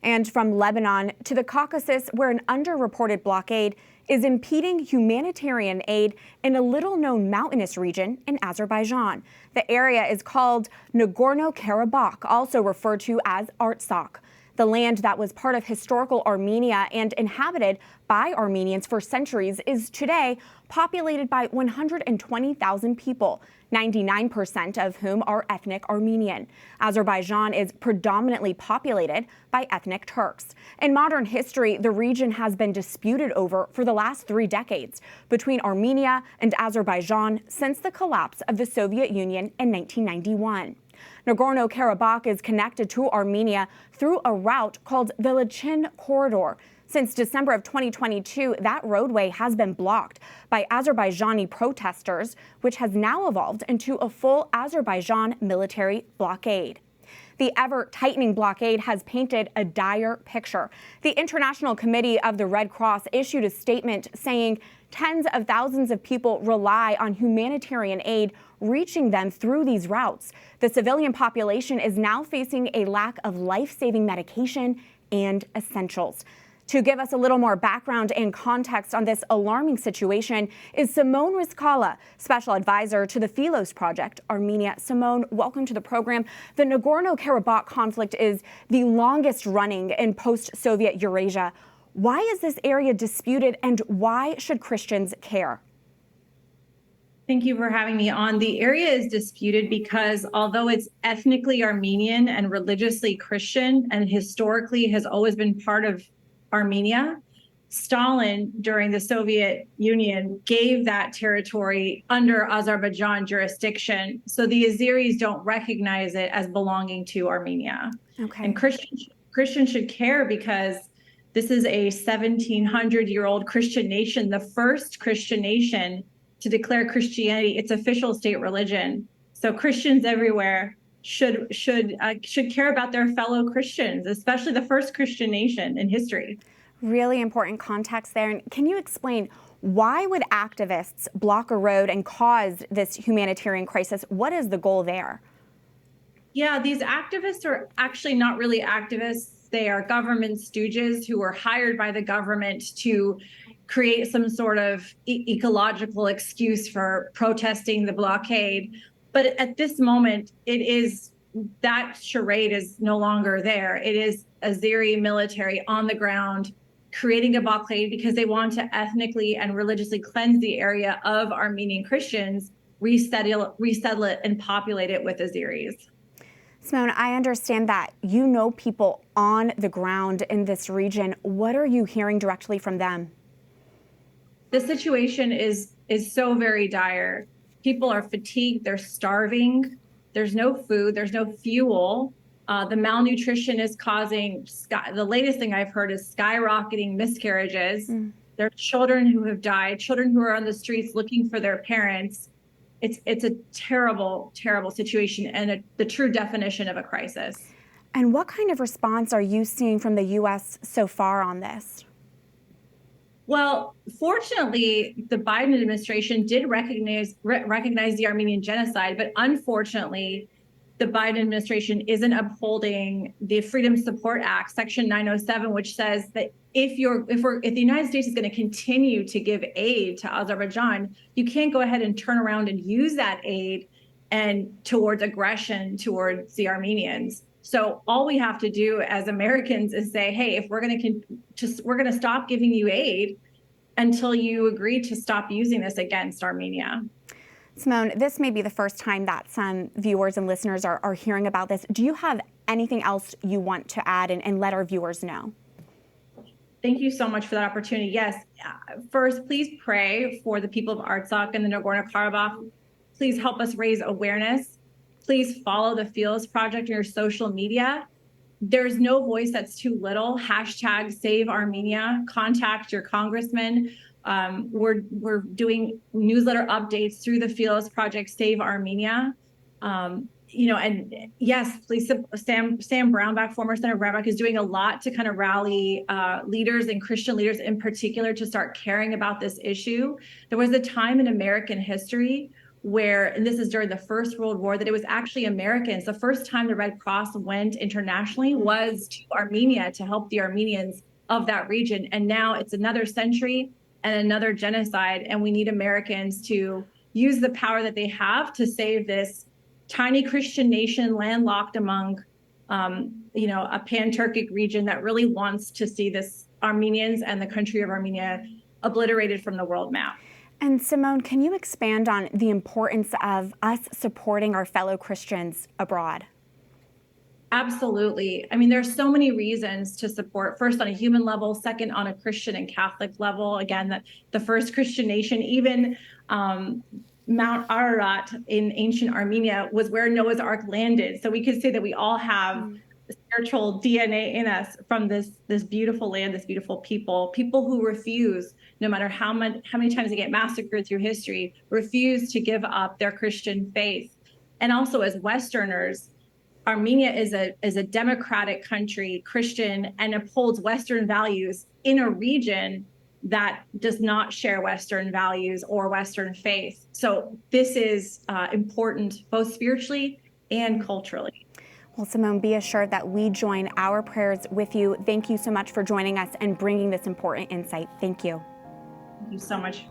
And from Lebanon to the Caucasus, where an underreported blockade is impeding humanitarian aid in a little-known mountainous region in Azerbaijan. The area is called Nagorno-Karabakh, also referred to as Artsakh. The land that was part of historical Armenia and inhabited by Armenians for centuries is today populated by 120,000 people, 99% of whom are ethnic Armenian. Azerbaijan is predominantly populated by ethnic Turks. In modern history, the region has been disputed over for the last 3 decades between Armenia and Azerbaijan since the collapse of the Soviet Union in 1991. Nagorno-Karabakh is connected to Armenia through a route called the Lachin Corridor. Since December of 2022, that roadway has been blocked by Azerbaijani protesters, which has now evolved into a full Azerbaijan military blockade. The ever-tightening blockade has painted a dire picture. The International Committee of the Red Cross issued a statement saying tens of thousands of people rely on humanitarian aid reaching them through these routes. The civilian population is now facing a lack of life-saving medication and essentials. To give us a little more background and context on this alarming situation is Simone Rizkallah, Special Advisor to the Philos Project, Armenia. Simone, welcome to the program. The Nagorno-Karabakh conflict is the longest running in post-Soviet Eurasia. Why is this area disputed, and why should Christians care? Thank you for having me on. The area is disputed because although it's ethnically Armenian and religiously Christian and historically has always been part of Armenia, Stalin, during the Soviet Union, gave that territory under Azerbaijan jurisdiction. So the Azeris don't recognize it as belonging to Armenia. Okay. And Christians should care because this is a 1,700-year-old Christian nation, the first Christian nation to declare Christianity its official state religion. So Christians everywhere should care about their fellow Christians, especially the first Christian nation in history. Really important context there. And can you explain, why would activists block a road and cause this humanitarian crisis? What is the goal there? Yeah, these activists are actually not really activists. They are government stooges who were hired by the government to create some sort of ecological excuse for protesting the blockade. But at this moment, that charade is no longer there. It is Azeri military on the ground creating a blockade because they want to ethnically and religiously cleanse the area of Armenian Christians, resettle it, and populate it with Azeris. Simone, I understand that you know people on the ground in this region. What are you hearing directly from them? The situation is so very dire. People are fatigued, they're starving, there's no food, there's no fuel. The malnutrition is causing, the latest thing I've heard is skyrocketing miscarriages. There are children who have died, children who are on the streets looking for their parents. It's a terrible, terrible situation and the true definition of a crisis. And what kind of response are you seeing from the U.S. so far on this? Well, fortunately, the Biden administration did recognize the Armenian genocide, but unfortunately, the Biden administration isn't upholding the Freedom Support Act, Section 907, which says that if the United States is going to continue to give aid to Azerbaijan, you can't go ahead and turn around and use that aid and towards aggression towards the Armenians. So all we have to do as Americans is say, hey, if we're going to stop giving you aid until you agree to stop using this against Armenia. Simone, this may be the first time that some viewers and listeners are hearing about this. Do you have anything else you want to add and let our viewers know? Thank you so much for that opportunity. Yes, first, please pray for the people of Artsakh and the Nagorno-Karabakh. Please help us raise awareness. Please follow the Philos Project on your social media. There's no voice that's too little. Hashtag Save Armenia. Contact your congressman. We're doing newsletter updates through the Philos Project Save Armenia. And yes, please, Sam Brownback, former Senator Brownback, is doing a lot to kind of rally leaders and Christian leaders in particular to start caring about this issue. There was a time in American history where, and this is during the First World War, that it was actually Americans. The first time the Red Cross went internationally was to Armenia to help the Armenians of that region. And now it's another century and another genocide. And we need Americans to use the power that they have to save this tiny Christian nation landlocked among, a pan-Turkic region that really wants to see this Armenians and the country of Armenia obliterated from the world map. And Simone, can you expand on the importance of us supporting our fellow Christians abroad? Absolutely. I mean, there's so many reasons to support, first on a human level, second on a Christian and Catholic level. Again, that the first Christian nation, even Mount Ararat in ancient Armenia was where Noah's Ark landed. So we could say that we all have spiritual DNA in us from this beautiful land, this beautiful people who refuse, no matter how many times they get massacred through history, refuse to give up their Christian faith. And also as Westerners, Armenia is a democratic country, Christian, and upholds Western values in a region that does not share Western values or Western faith. So this is important both spiritually and culturally. Well, Simone, be assured that we join our prayers with you. Thank you so much for joining us and bringing this important insight. Thank you. Thank you so much.